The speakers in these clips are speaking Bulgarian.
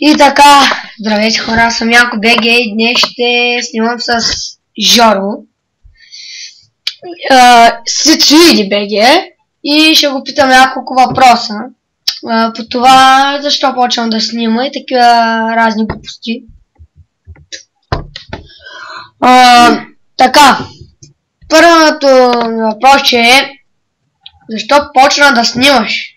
И така, здравейте хора, аз съм Янко БГ и днес ще снимам с Жоро Сицуиди БГ и ще го питам няколко въпроса по това защо почвам да снима и такива разни глупости. Така, първото въпрос е защо почна да снимаш?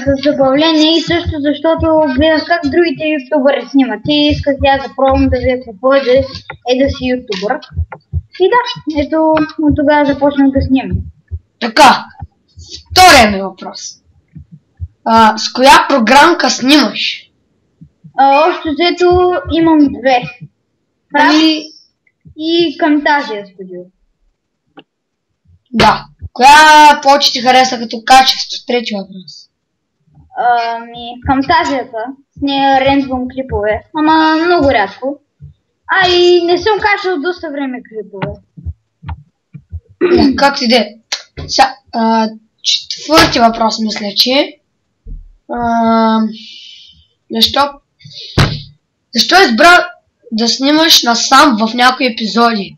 За забавление и също защото гледах как другите ютубъри снимат и исках да пробвам да видя какво е да си ютубър. И да, ето от тогава започнах да снимам. Така, втория ми въпрос. С коя програмка снимаш? Общо взето имам две. И Camtasia Studio. Да. Коя повече ти хареса като качество? Трети въпрос. Camtasia-та, с нея рендвам клипове, ама много рядко. И не съм качвал доста време клипове. Как ти де? Четвърти въпрос мисля, че защо избра да снимаш насам в някои епизоди?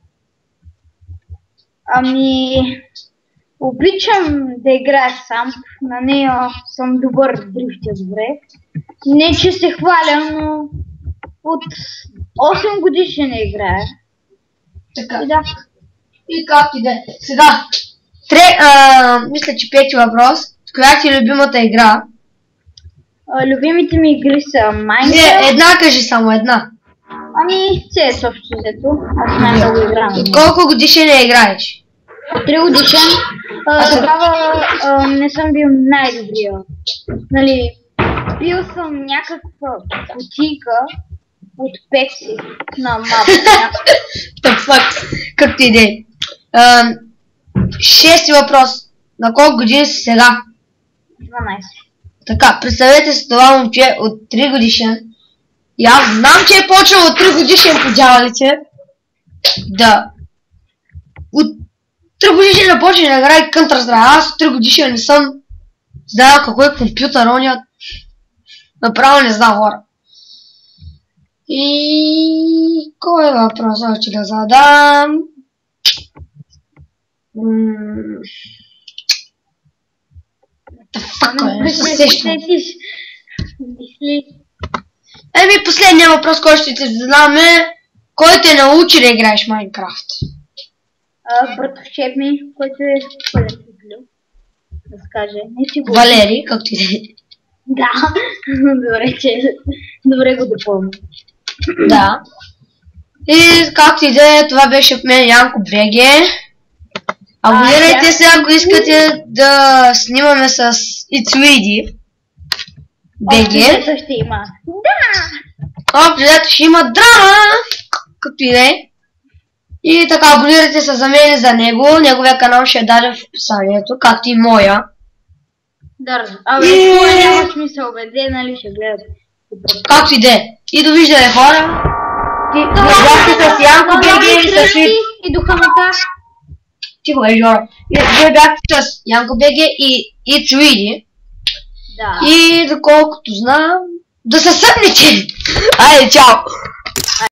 Обичам да играя сам, на нея съм добър дрифтя добре. Не че се хваля, но от 8 годишен не играя. Така. И да. И как ти де? Сега, мисля, че пети въпрос. Коя ти е любимата игра? Любимите ми игри са Minecraft. Не, една кажи само, една. CS общо взето. Аз най-много играм. От колко годишен не играеш? 3 годишен. Тогава не съм бил най-добрия. Нали, бил съм някаква кутийка от Пепси на мапа. Так факт, как ти иде? Шести въпрос. На колко години си сега? 12. Така, представете си това момче от 3 годишен. И аз знам, че е почнал от 3 годишен по дяволите. Да. От 3 годишен да почне да играе Counter Strike. Аз от 3 годишен не съм знал какво е компютър, оня. Направо не знам хора. И кой въпрос още да задам? Не се сещам. Последния въпрос, който ще те задам е кой те научи да играеш Майнкрафт? Братовчет ми, който е да скаже. Валери, как ти е? Да, добре го допълня. Да. И както и да е, това беше от мен Янко БГ. Абонирайте се, ако искате да снимаме с Ицуиди БГ. Общо ще има. Да! Общо ще има драма! Както и да е. И така, абонирайте се за мен и за него. Неговия канал ще даде в описанието, както и моя. Да, това няма смисъл, бе, нали ще гледате. Както и да е. И довиждане, хора. Бяхте с Янко БГ и с Идуханата. Тихо, Жоро. Вие бяхте с Янко БГ и Ицуиди. Да. И доколкото знам, да се съднете. Айде, чао!